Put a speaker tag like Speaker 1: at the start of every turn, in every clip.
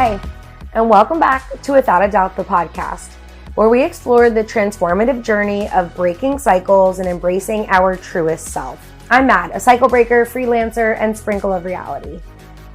Speaker 1: Hey, and welcome back to Without a Doubt, the podcast, where we explore the transformative journey of breaking cycles and embracing our truest self. I'm Matt, a cycle breaker, freelancer, and sprinkle of reality.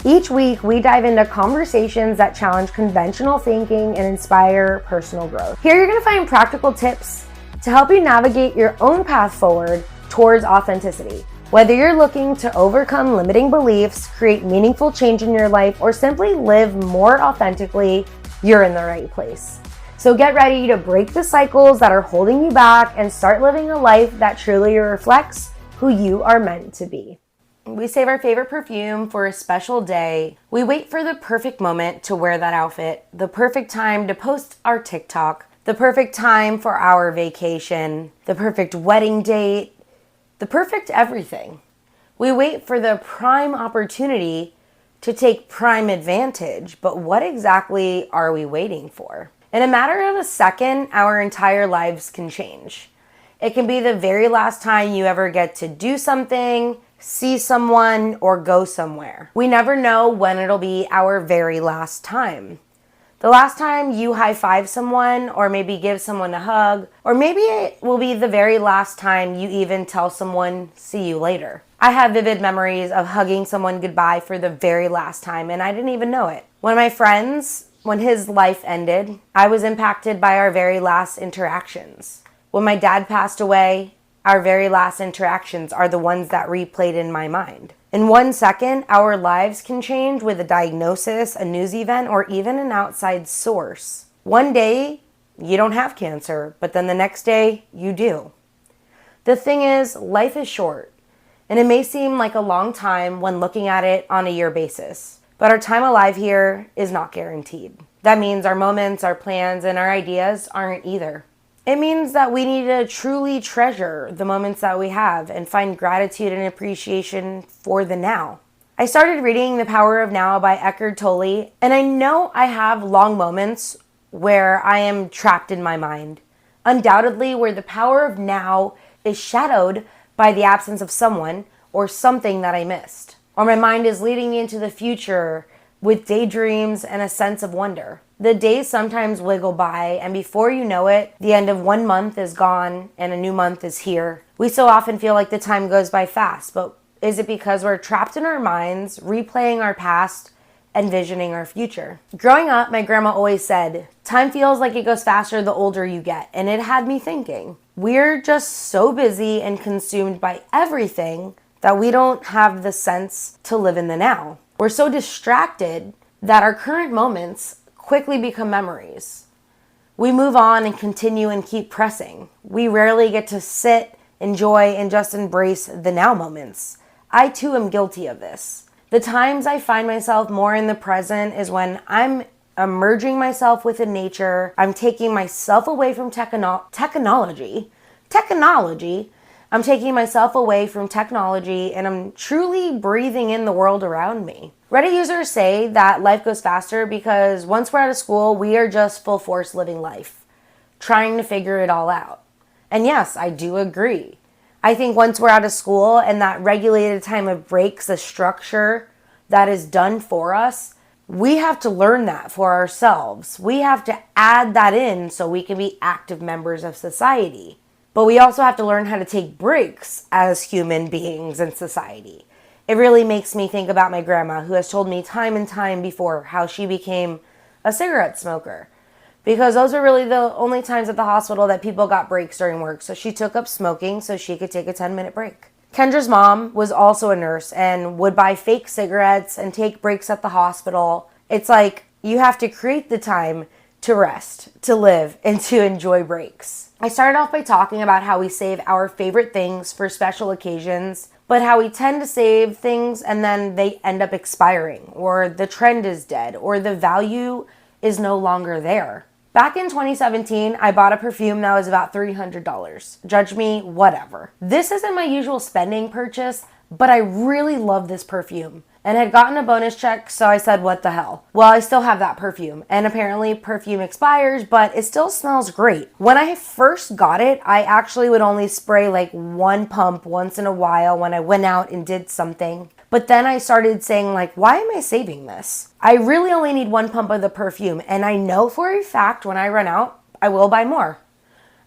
Speaker 1: Each week, we dive into conversations that challenge conventional thinking and inspire personal growth. Here, you're going to find practical tips to help you navigate your own path forward towards authenticity. Whether you're looking to overcome limiting beliefs, create meaningful change in your life, or simply live more authentically, you're in the right place. So get ready to break the cycles that are holding you back and start living a life that truly reflects who you are meant to be. We save our favorite perfume for a special day. We wait for the perfect moment to wear that outfit, the perfect time to post our TikTok, the perfect time for our vacation, the perfect wedding date, the perfect everything. We wait for the prime opportunity to take prime advantage, but what exactly are we waiting for? In a matter of a second, our entire lives can change. It can be the very last time you ever get to do something, see someone, or go somewhere. We never know when it'll be our very last time. The last time you high-five someone, or maybe give someone a hug, or maybe it will be the very last time you even tell someone, see you later. I have vivid memories of hugging someone goodbye for the very last time, and I didn't even know it. One of my friends, when his life ended, I was impacted by our very last interactions. When my dad passed away, our very last interactions are the ones that replayed in my mind. In 1 second, our lives can change with a diagnosis, a news event, or even an outside source. One day, you don't have cancer, but then the next day, you do. The thing is, life is short, and it may seem like a long time when looking at it on a year basis. But our time alive here is not guaranteed. That means our moments, our plans, and our ideas aren't either. It means that we need to truly treasure the moments that we have and find gratitude and appreciation for the now. I started reading The Power of Now by Eckhart Tolle, and I know I have long moments where I am trapped in my mind. Undoubtedly, where the power of now is shadowed by the absence of someone or something that I missed. Or my mind is leading me into the future with daydreams and a sense of wonder. The days sometimes wiggle by, and before you know it, the end of 1 month is gone and a new month is here. We so often feel like the time goes by fast, but is it because we're trapped in our minds, replaying our past, envisioning our future? Growing up, my grandma always said, time feels like it goes faster the older you get, and it had me thinking. We're just so busy and consumed by everything that we don't have the sense to live in the now. We're so distracted that our current moments quickly become memories. We move on and continue and keep pressing. We rarely get to sit, enjoy, and just embrace the now moments. I too am guilty of this. The times I find myself more in the present is when I'm emerging myself within nature. I'm taking myself away from technology. I'm taking myself away from technology, and I'm truly breathing in the world around me. Reddit users say that life goes faster because once we're out of school, we are just full force living life, trying to figure it all out. And yes, I do agree. I think once we're out of school and that regulated time of breaks, the structure that is done for us, we have to learn that for ourselves. We have to add that in so we can be active members of society. But we also have to learn how to take breaks as human beings in society. It really makes me think about my grandma, who has told me time and time before how she became a cigarette smoker. Because those are really the only times at the hospital that people got breaks during work. So she took up smoking so she could take a 10-minute break. Kendra's mom was also a nurse and would buy fake cigarettes and take breaks at the hospital. It's like you have to create the time to rest, to live, and to enjoy breaks. I started off by talking about how we save our favorite things for special occasions, but how we tend to save things and then they end up expiring, or the trend is dead, or the value is no longer there. Back in 2017, I bought a perfume that was about $300. Judge me, whatever. This isn't my usual spending purchase, but I really love this perfume and had gotten a bonus check, so I said, what the hell? Well, I still have that perfume, and apparently perfume expires, but it still smells great. When I first got it, I actually would only spray like one pump once in a while when I went out and did something. But then I started saying, like, why am I saving this? I really only need one pump of the perfume. And I know for a fact when I run out, I will buy more.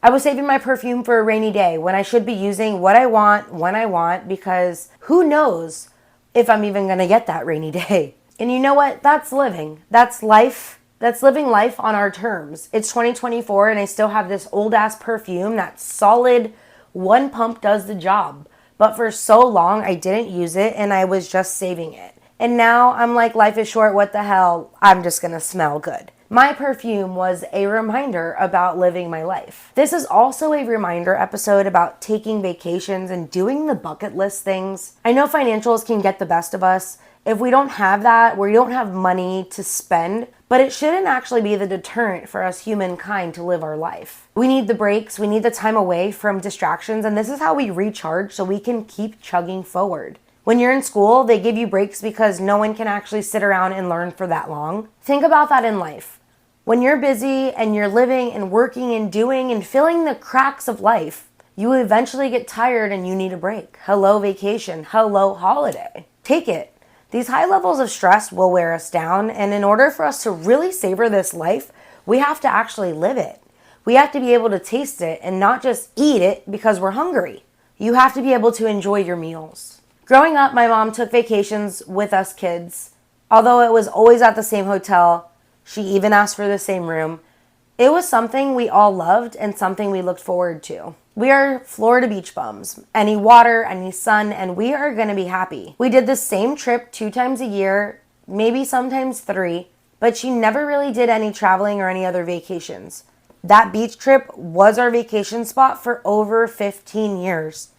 Speaker 1: I was saving my perfume for a rainy day when I should be using what I want when I want, because who knows if I'm even going to get that rainy day. And you know what? That's living. That's life. That's living life on our terms. It's 2024 and I still have this old ass perfume that's solid. One pump does the job. But for so long, I didn't use it and I was just saving it. And now I'm like, life is short, what the hell? I'm just gonna smell good. My perfume was a reminder about living my life. This is also a reminder episode about taking vacations and doing the bucket list things. I know financials can get the best of us. If we don't have that, we don't have money to spend, but it shouldn't actually be the deterrent for us humankind to live our life. We need the breaks, we need the time away from distractions, and this is how we recharge so we can keep chugging forward. When you're in school, they give you breaks because no one can actually sit around and learn for that long. Think about that in life. When you're busy and you're living and working and doing and filling the cracks of life, you will eventually get tired and you need a break. Hello vacation, hello holiday. Take it. These high levels of stress will wear us down, and in order for us to really savor this life, we have to actually live it. We have to be able to taste it and not just eat it because we're hungry. You have to be able to enjoy your meals. Growing up, my mom took vacations with us kids. Although it was always at the same hotel, she even asked for the same room. It was something we all loved and something we looked forward to. We are Florida beach bums. Any water, any sun, and we are going to be happy. We did the same trip 2 times a year, maybe sometimes 3, but she never really did any traveling or any other vacations. That beach trip was our vacation spot for over 15 years.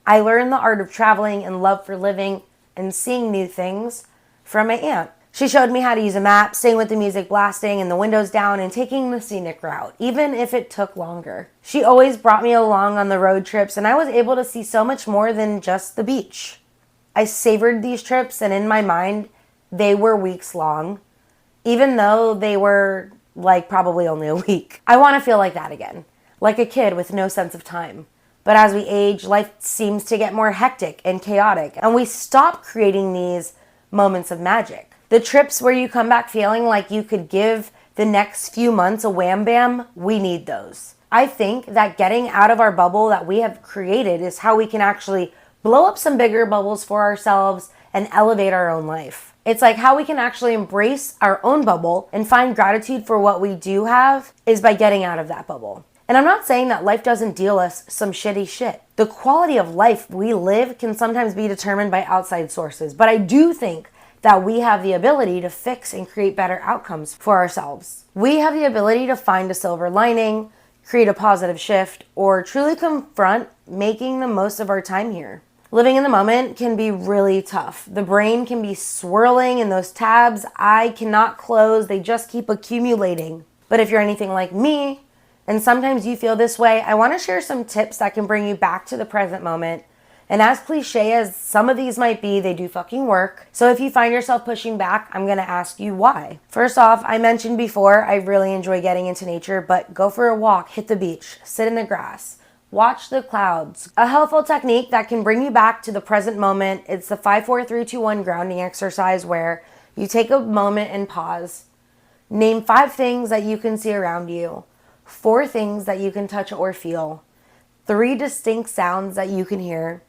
Speaker 1: I learned the art of traveling and love for living and seeing new things from my aunt. She showed me how to use a map, staying with the music blasting and the windows down and taking the scenic route, even if it took longer. She always brought me along on the road trips, and I was able to see so much more than just the beach. I savored these trips, and in my mind, they were weeks long, even though they were like probably only a week. I want to feel like that again, like a kid with no sense of time. But as we age, life seems to get more hectic and chaotic, and we stop creating these moments of magic. The trips where you come back feeling like you could give the next few months a wham bam, we need those. I think that getting out of our bubble that we have created is how we can actually blow up some bigger bubbles for ourselves and elevate our own life. It's like how we can actually embrace our own bubble and find gratitude for what we do have is by getting out of that bubble. And I'm not saying that life doesn't deal us some shitty shit. The quality of life we live can sometimes be determined by outside sources, but I do think that we have the ability to fix and create better outcomes for ourselves. We have the ability to find a silver lining, create a positive shift, or truly confront making the most of our time here. Living in the moment can be really tough. The brain can be swirling and those tabs I cannot close, they just keep accumulating. But if you're anything like me, and sometimes you feel this way, I want to share some tips that can bring you back to the present moment. And as cliche as some of these might be, they do fucking work. So if you find yourself pushing back, I'm going to ask you why. First off, I mentioned before, I really enjoy getting into nature, but go for a walk, hit the beach, sit in the grass, watch the clouds. A helpful technique that can bring you back to the present moment, it's the 5-4-3-2-1 grounding exercise where you take a moment and pause. Name 5 things that you can see around you, 4 things that you can touch or feel, 3 distinct sounds that you can hear,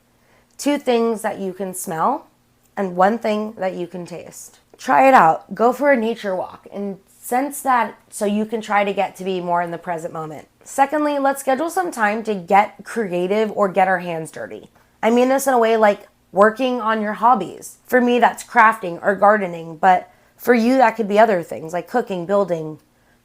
Speaker 1: 2 things that you can smell, and 1 thing that you can taste. Try it out. Go for a nature walk and sense that so you can try to get to be more in the present moment. Secondly, let's schedule some time to get creative or get our hands dirty. I mean this in a way like working on your hobbies. For me, that's crafting or gardening, but for you, that could be other things like cooking, building,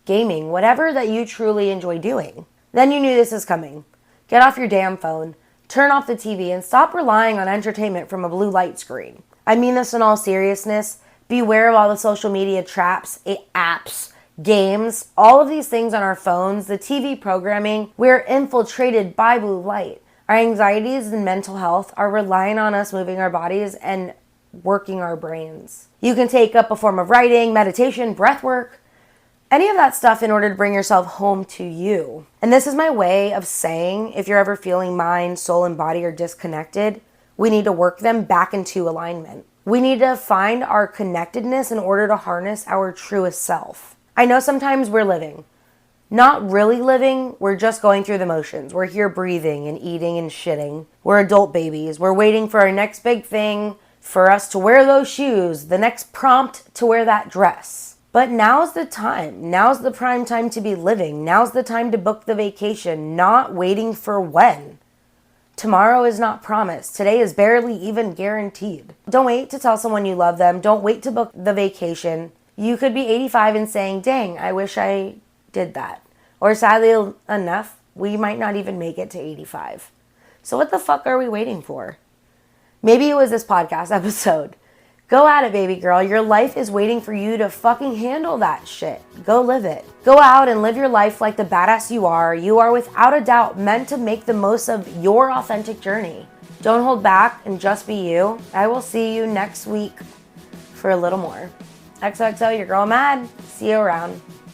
Speaker 1: gaming, whatever that you truly enjoy doing. Then you knew this is coming. Get off your damn phone. Turn off the TV and stop relying on entertainment from a blue light screen. I mean this in all seriousness. Beware of all the social media traps, apps, games, all of these things on our phones, the TV programming. We're infiltrated by blue light. Our anxieties and mental health are relying on us moving our bodies and working our brains. You can take up a form of writing, meditation, breath work, any of that stuff in order to bring yourself home to you. And this is my way of saying if you're ever feeling mind, soul, and body are disconnected, we need to work them back into alignment. We need to find our connectedness in order to harness our truest self. I know sometimes we're living. Not really living, we're just going through the motions. We're here breathing and eating and shitting. We're adult babies. We're waiting for our next big thing, for us to wear those shoes, the next prompt to wear that dress. But now's the time. Now's the prime time to be living. Now's the time to book the vacation, not waiting for when. Tomorrow is not promised. Today is barely even guaranteed. Don't wait to tell someone you love them. Don't wait to book the vacation. You could be 85 and saying, dang, I wish I did that. Or sadly enough, we might not even make it to 85. So what the fuck are we waiting for? Maybe it was this podcast episode. Go at it, baby girl. Your life is waiting for you to fucking handle that shit. Go live it. Go out and live your life like the badass you are. You are without a doubt meant to make the most of your authentic journey. Don't hold back and just be you. I will see you next week for a little more. XOXO, your girl Mad. See you around.